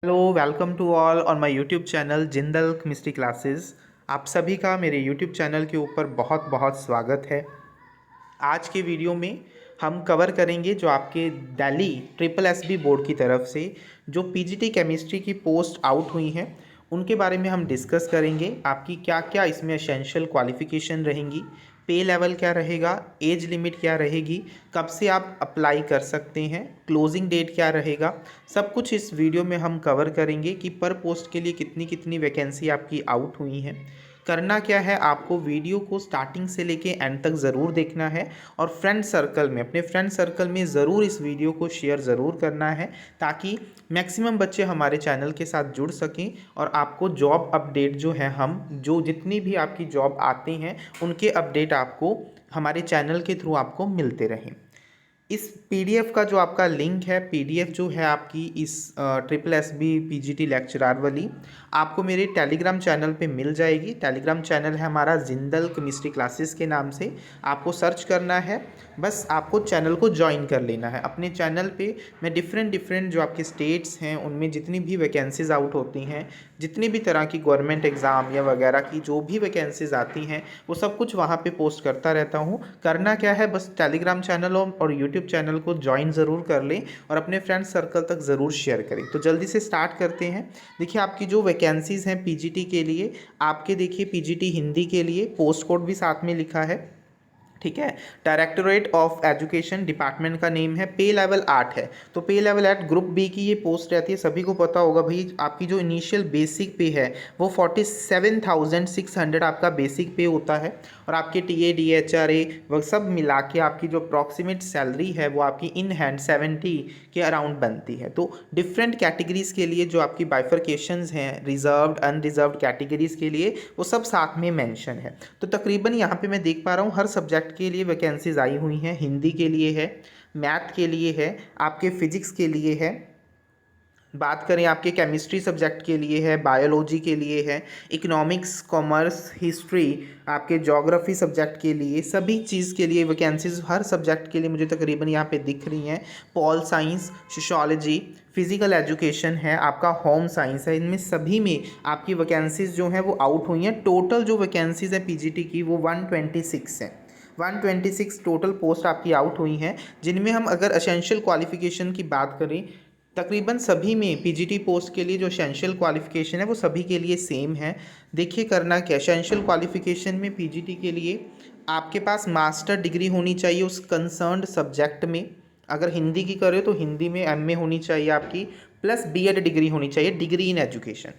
Hello, welcome to all on my YouTube channel Jindal chemistry classes. आप सभी का मेरे यूट्यूब चैनल के ऊपर बहुत बहुत स्वागत है। आज के वीडियो में हम कवर करेंगे जो आपके दिल्ली ट्रिपल एसबी बोर्ड की तरफ से जो पीजीटी केमिस्ट्री की पोस्ट आउट हुई हैं उनके बारे में हम डिस्कस करेंगे। आपकी क्या क्या इसमें एसेंशियल क्वालिफ़िकेशन रहेंगी, पे लेवल क्या रहेगा, एज लिमिट क्या रहेगी, कब से आप अप्लाई कर सकते हैं, क्लोजिंग डेट क्या रहेगा, सब कुछ इस वीडियो में हम कवर करेंगे कि पर पोस्ट के लिए कितनी कितनी वैकेंसी आपकी आउट हुई हैं। करना क्या है, आपको वीडियो को स्टार्टिंग से लेके एंड तक ज़रूर देखना है और फ्रेंड सर्कल में, अपने फ्रेंड सर्कल में ज़रूर इस वीडियो को शेयर ज़रूर करना है ताकि मैक्सिमम बच्चे हमारे चैनल के साथ जुड़ सकें और आपको जॉब अपडेट जो है, हम जो जितनी भी आपकी जॉब आती हैं उनके अपडेट आपको हमारे चैनल के थ्रू आपको मिलते रहें। इस पीडीएफ का जो आपका लिंक है, पीडीएफ जो है आपकी इस ट्रिपल एसबी पीजीटी लेक्चरार वाली, आपको मेरे टेलीग्राम चैनल पे मिल जाएगी। टेलीग्राम चैनल है हमारा जिंदल केमिस्ट्री क्लासेस के नाम से, आपको सर्च करना है, बस आपको चैनल को ज्वाइन कर लेना है। अपने चैनल पे मैं डिफरेंट जो आपके स्टेट्स हैं उनमें जितनी भी वैकेंसीज़ आउट होती हैं, जितनी भी तरह की गवर्नमेंट एग्ज़ाम या वगैरह की जो भी वैकेंसीज़ आती हैं वो सब कुछ वहाँ पे पोस्ट करता रहता हूँ। करना क्या है, बस टेलीग्राम चैनल और यूट्यूब चैनल को ज्वाइन ज़रूर कर लें और अपने फ्रेंड सर्कल तक ज़रूर शेयर करें। तो जल्दी से स्टार्ट करते हैं। देखिए, आपकी जो वैकेंसीज़ हैं पीजीटी के लिए, आपके देखिए पीजीटी हिंदी के लिए पोस्ट कोड भी साथ में लिखा है, ठीक है। डायरेक्टोरेट ऑफ एजुकेशन डिपार्टमेंट का नेम है। पे लेवल 8 है, तो पे लेवल 8 ग्रुप बी की ये पोस्ट रहती है। सभी को पता होगा भाई, आपकी जो इनिशियल बेसिक पे है वो 47,600 आपका बेसिक पे होता है और आपके टीए डीएचआरए वह सब मिला के आपकी जो अप्रॉक्सीमेट सैलरी है वो आपकी इन हैंड 70 के अराउंड बनती है। तो डिफरेंट कैटेगरीज़ के लिए जो आपकी बाइफर्केशंस हैं, रिजर्व्ड अनरिजर्व्ड कैटेगरीज़ के लिए, वो सब साथ में मेंशन है। तो तकरीबन यहाँ पे मैं देख पा रहा हूँ हर सब्जेक्ट के लिए वैकेंसीज आई हुई हैं। हिंदी के लिए है, मैथ के लिए है, आपके फिजिक्स के लिए है, बात करें आपके केमिस्ट्री सब्जेक्ट के लिए है, बायोलॉजी के लिए है, इकोनॉमिक्स, कॉमर्स, हिस्ट्री, आपके ज्योग्राफी सब्जेक्ट के लिए, सभी चीज़ के लिए वैकेंसीज हर सब्जेक्ट के लिए मुझे तकरीबन यहाँ पे दिख रही हैं। Pol science, sociology, physical education है, आपका होम साइंस है, इनमें सभी में आपकी वैकेंसीज जो हैं वो आउट हुई हैं। टोटल जो वैकेंसीज हैं पीजीटी की वो 126 हैं। 126 टोटल पोस्ट आपकी आउट हुई हैं, जिनमें हम अगर एसेंशियल क्वालिफिकेशन की बात करें, तकरीबन सभी में पीजीटी पोस्ट के लिए जो एसेंशियल क्वालिफिकेशन है वो सभी के लिए सेम है। देखिए, करना क्या, एसेंशियल क्वालिफिकेशन में पीजीटी के लिए आपके पास मास्टर डिग्री होनी चाहिए उस कंसर्न्ड सब्जेक्ट में। अगर हिंदी की करें तो हिंदी में एमए होनी चाहिए आपकी, प्लस बीएड डिग्री होनी चाहिए, degree in education.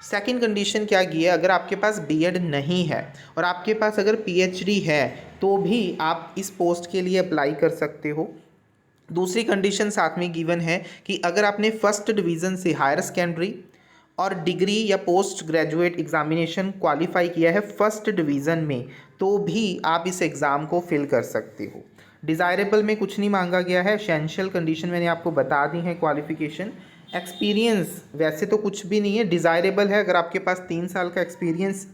Second condition क्या की है, अगर आपके पास बीएड नहीं है और आपके पास अगर पीएचडी है तो भी आप इस पोस्ट के लिए अप्लाई कर सकते हो। दूसरी कंडीशन साथ में गिवन है कि अगर आपने फर्स्ट डिवीज़न से हायर सेकेंडरी और डिग्री या पोस्ट ग्रेजुएट एग्जामिनेशन क्वालिफाई किया है फर्स्ट डिवीज़न में, तो भी आप इस एग्ज़ाम को फिल कर सकते हो। डिज़ायरेबल में कुछ नहीं मांगा गया है। एसेंशियल कंडीशन मैंने आपको बता दी है। क्वालिफिकेशन, एक्सपीरियंस वैसे तो कुछ भी नहीं है, डिज़ायरेबल है। अगर आपके पास 3 साल का एक्सपीरियंस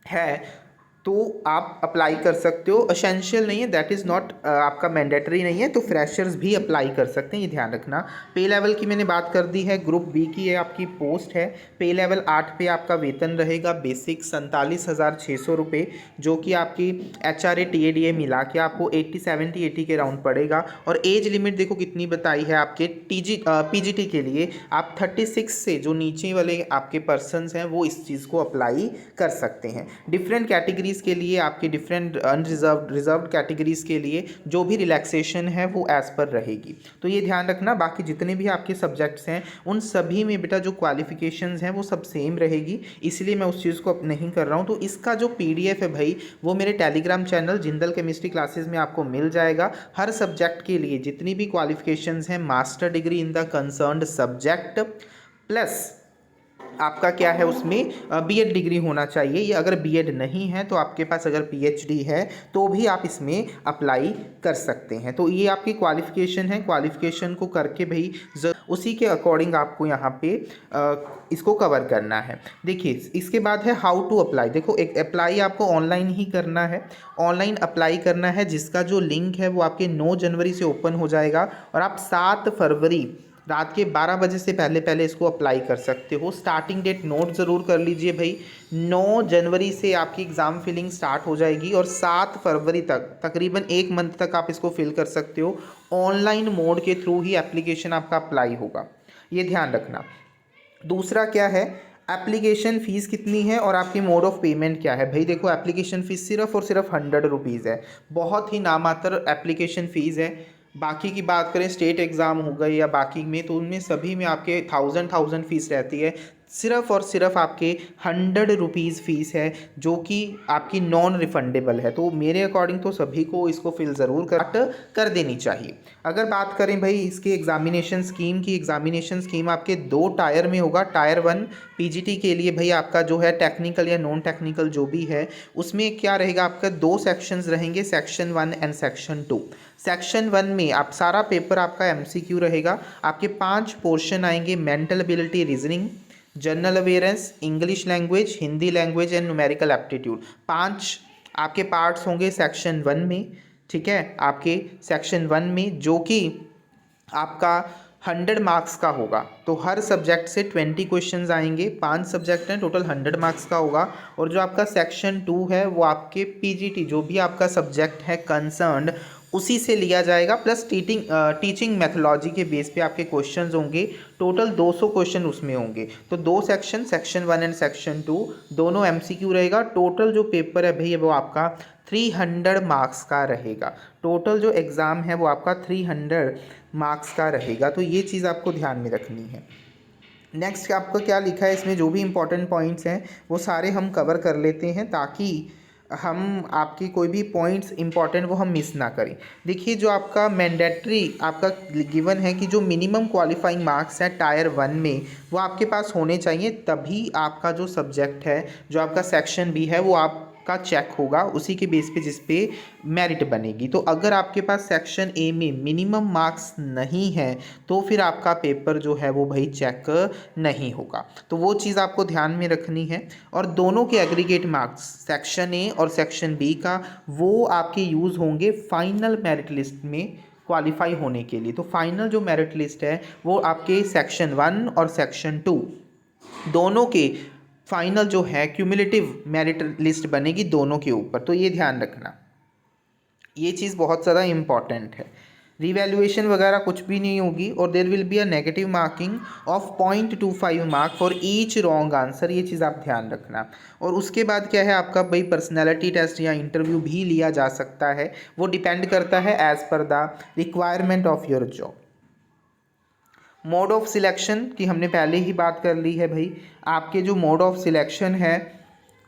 है तो आप अप्लाई कर सकते हो। एसेंशियल नहीं है, दैट इज़ नॉट आपका मैंडेटरी नहीं है, तो फ्रेशर्स भी अप्लाई कर सकते हैं, ये ध्यान रखना। पे लेवल की मैंने बात कर दी है, ग्रुप बी की ये आपकी पोस्ट है। पे लेवल 8 पे आपका वेतन रहेगा बेसिक 47,600 रुपये, जो कि आपकी एचआरए टीएडीए मिला के आपको 80 के राउंड पड़ेगा। और एज लिमिट देखो कितनी बताई है आपके पीजीटी के लिए, आप 36 से जो नीचे वाले आपके पर्सनस हैं वो इस चीज़ को अप्लाई कर सकते हैं। डिफरेंट कैटेगरीज के लिए, आपके डिफरेंट अनरिजर्व्ड रिजर्व्ड कैटेगरीज के लिए जो भी रिलैक्सेशन है वो एज पर रहेगी, तो ये ध्यान रखना। बाकी जितने भी आपके सब्जेक्ट्स हैं उन सभी में बेटा जो क्वालिफिकेशंस हैं वो सब सेम रहेगी, इसलिए मैं उस चीज़ को अब नहीं कर रहा हूँ। तो इसका जो पीडीएफ है भाई, वो मेरे Telegram channel Jindal chemistry classes में आपको मिल जाएगा। हर सब्जेक्ट के लिए जितनी भी क्वालिफिकेशंस हैं, master degree in the concerned subject, plus आपका क्या है उसमें बीएड डिग्री होना चाहिए, या अगर बीएड नहीं है तो आपके पास अगर पीएचडी है तो भी आप इसमें अप्लाई कर सकते हैं। तो ये आपकी क्वालिफ़िकेशन है, क्वालिफ़िकेशन को करके भाई उसी के अकॉर्डिंग आपको यहाँ पे इसको कवर करना है। देखिए, इसके बाद है हाउ टू अप्लाई। देखो, एक अप्लाई आपको ऑनलाइन ही करना है, ऑनलाइन अप्लाई करना है, जिसका जो लिंक है वो आपके 9 जनवरी से ओपन हो जाएगा और आप 7 फरवरी रात के 12 बजे से पहले पहले इसको अप्लाई कर सकते हो। स्टार्टिंग डेट नोट ज़रूर कर लीजिए भाई, 9 जनवरी से आपकी एग्ज़ाम फिलिंग स्टार्ट हो जाएगी और 7 फरवरी तक, तकरीबन 1 मंथ तक आप इसको फिल कर सकते हो। ऑनलाइन मोड के थ्रू ही एप्लीकेशन आपका अप्लाई होगा, ये ध्यान रखना। दूसरा क्या है, एप्लीकेशन फ़ीस कितनी है और आपकी मोड ऑफ़ पेमेंट क्या है। भाई देखो, एप्लीकेशन फ़ीस सिर्फ़ और सिर्फ 100 रुपीज़ है, बहुत ही नामात्र एप्लीकेशन फ़ीस है। बाकी की बात करें, स्टेट एग्ज़ाम हो गए या बाकी में, तो उनमें सभी में आपके थाउजेंड फ़ीस रहती है। सिर्फ़ और सिर्फ आपके 100 रुपीज़ फ़ीस है, जो कि आपकी नॉन रिफंडेबल है। तो मेरे अकॉर्डिंग तो सभी को इसको फिल ज़रूर कर देनी चाहिए। अगर बात करें भाई इसके एग्ज़ामिनेशन स्कीम की, एग्ज़ामिनेशन स्कीम आपके 2 टायर में होगा। टायर 1 पीजीटी के लिए भाई आपका जो है टेक्निकल या नॉन टेक्निकल जो भी है, उसमें क्या रहेगा, आपका 2 सेक्शंस रहेंगे, सेक्शन 1 एंड सेक्शन 2। सेक्शन 1 में आप सारा पेपर आपका एमसीक्यू रहेगा। आपके 5 पोर्शन आएंगे, mental ability, reasoning, general awareness, English language, Hindi language and numerical aptitude. 5 आपके पार्ट्स होंगे सेक्शन 1 में, ठीक है, आपके सेक्शन 1 में, जो कि आपका 100 मार्क्स का होगा। तो हर सब्जेक्ट से 20 क्वेश्चंस आएंगे, 5 सब्जेक्ट हैं, टोटल 100 मार्क्स का होगा। और जो आपका सेक्शन 2 है वो आपके पीजीटी जो भी आपका सब्जेक्ट है कंसर्न्ड, उसी से लिया जाएगा, प्लस टीचिंग मेथोलॉजी के बेस पे आपके क्वेश्चंस होंगे। टोटल 200 क्वेश्चन उसमें होंगे। तो 2 सेक्शन, सेक्शन 1 एंड सेक्शन 2, दोनों एमसीक्यू रहेगा। टोटल जो पेपर है भैया वो आपका 300 मार्क्स का रहेगा। टोटल जो एग्ज़ाम है वो आपका 300 मार्क्स का रहेगा। तो ये चीज़ आपको ध्यान में रखनी है। नेक्स्ट आपका क्या लिखा है इसमें, जो भी इंपॉर्टेंट पॉइंट्स हैं वो सारे हम कवर कर लेते हैं, ताकि हम आपकी कोई भी पॉइंट्स इंपॉर्टेंट वो हम मिस ना करें। देखिए, जो आपका मैंडेटरी आपका गिवन है कि जो मिनिमम क्वालिफाइंग मार्क्स है टायर 1 में, वो आपके पास होने चाहिए, तभी आपका जो सब्जेक्ट है, जो आपका सेक्शन बी है, वो आपका चेक होगा, उसी के बेस पे जिस पे मेरिट बनेगी। तो अगर आपके पास सेक्शन ए में मिनिमम मार्क्स नहीं है, तो फिर आपका पेपर जो है वो भाई चेक नहीं होगा। तो वो चीज़ आपको ध्यान में रखनी है। और दोनों के एग्रीगेट मार्क्स, सेक्शन ए और सेक्शन बी का, वो आपके यूज़ होंगे फाइनल मेरिट लिस्ट में क्वालिफाई होने के लिए। तो फाइनल जो मेरिट लिस्ट है वो आपके सेक्शन 1 और सेक्शन 2 दोनों के फाइनल जो है क्यूमुलेटिव मेरिट लिस्ट बनेगी दोनों के ऊपर। तो ये ध्यान रखना, ये चीज़ बहुत ज़्यादा इम्पॉर्टेंट है। रिवैल्यूएशन वगैरह कुछ भी नहीं होगी, और there will be a negative marking of 0.25 mark for each wrong answer, ये चीज़ आप ध्यान रखना। और उसके बाद क्या है आपका भाई, पर्सनैलिटी टेस्ट या इंटरव्यू भी लिया जा सकता है, वो डिपेंड करता है as per the requirement of your job. Mode of selection की हमने पहले ही बात कर ली है भाई। आपके जो मोड ऑफ सिलेक्शन है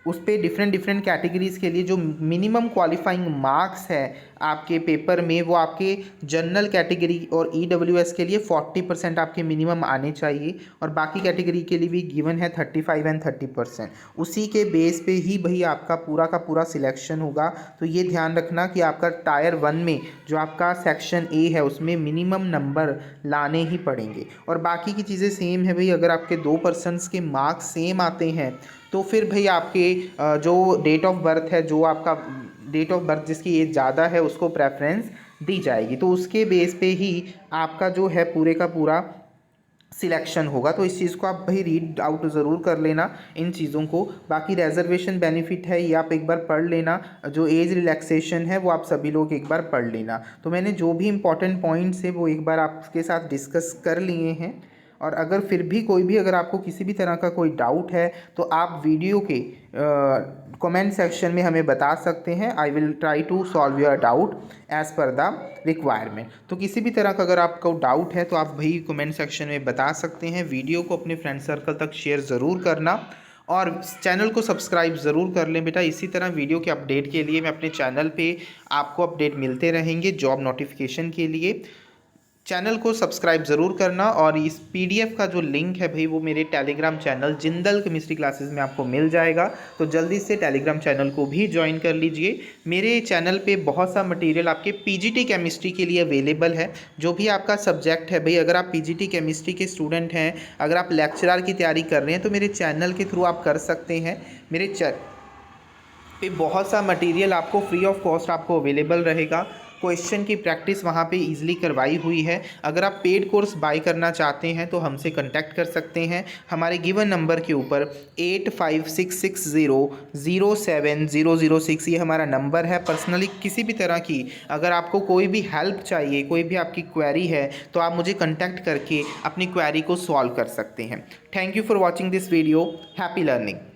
उस पर डिफरेंट कैटेगरीज़ के लिए जो मिनिमम क्वालिफाइंग मार्क्स है आपके पेपर में, वो आपके जनरल कैटेगरी और ईडब्ल्यूएस के लिए 40% आपके मिनिमम आने चाहिए, और बाकी कैटेगरी के लिए भी गिवन है 35 एंड 30%। उसी के बेस पे ही भाई आपका पूरा का पूरा सिलेक्शन होगा। तो ये ध्यान रखना कि आपका टायर 1 में जो आपका सेक्शन ए है उसमें मिनिमम नंबर लाने ही पड़ेंगे, और बाकी की चीज़ें सेम है भाई। अगर आपके 2 पर्सन्स के मार्क्स सेम आते हैं, तो फिर भाई आपके जो डेट ऑफ बर्थ है, जो आपका डेट ऑफ बर्थ जिसकी एज ज़्यादा है उसको प्रेफरेंस दी जाएगी। तो उसके बेस पे ही आपका जो है पूरे का पूरा सिलेक्शन होगा। तो इस चीज़ को आप भाई रीड आउट ज़रूर कर लेना इन चीज़ों को। बाकी रिजर्वेशन बेनिफिट है ये आप एक बार पढ़ लेना, जो एज रिलैक्सेशन है वो आप सभी लोग एक बार पढ़ लेना। तो मैंने जो भी इंपॉर्टेंट पॉइंट्स है वो एक बार आपके साथ डिस्कस कर लिए हैं। और अगर फिर भी कोई भी अगर आपको किसी भी तरह का कोई डाउट है, तो आप वीडियो के कमेंट सेक्शन में हमें बता सकते हैं। I will try to solve your doubt as per the requirement. तो किसी भी तरह का अगर आपको डाउट है तो आप भाई कमेंट सेक्शन में बता सकते हैं। वीडियो को अपने फ्रेंड सर्कल तक शेयर ज़रूर करना, और चैनल को सब्सक्राइब ज़रूर कर लें बेटा। इसी तरह वीडियो के अपडेट के लिए मैं अपने चैनल पे आपको अपडेट मिलते रहेंगे जॉब नोटिफिकेशन के लिए। चैनल को सब्सक्राइब ज़रूर करना, और इस पीडीएफ का जो लिंक है भाई वो मेरे Telegram channel Jindal chemistry classes में आपको मिल जाएगा। तो जल्दी से टेलीग्राम चैनल को भी ज्वाइन कर लीजिए। मेरे चैनल पे बहुत सा मटेरियल आपके पीजीटी केमिस्ट्री के लिए अवेलेबल है। जो भी आपका सब्जेक्ट है भाई, अगर आप पीजीटी केमिस्ट्री के स्टूडेंट हैं, अगर आप लेक्चरर की तैयारी कर रहे हैं, तो मेरे चैनल के थ्रू आप कर सकते हैं। मेरे पे बहुत सा मटेरियल आपको फ्री ऑफ कॉस्ट आपको अवेलेबल रहेगा। क्वेश्चन की प्रैक्टिस वहाँ पे इजीली करवाई हुई है। अगर आप पेड कोर्स बाय करना चाहते हैं तो हमसे कांटेक्ट कर सकते हैं। हमारे गिवन नंबर के ऊपर 8566007006 ये हमारा नंबर है। पर्सनली किसी भी तरह की अगर आपको कोई भी हेल्प चाहिए, कोई भी आपकी क्वेरी है, तो आप मुझे कांटेक्ट करके अपनी क्वेरी को सॉल्व कर सकते हैं। Thank you for watching this video. Happy learning.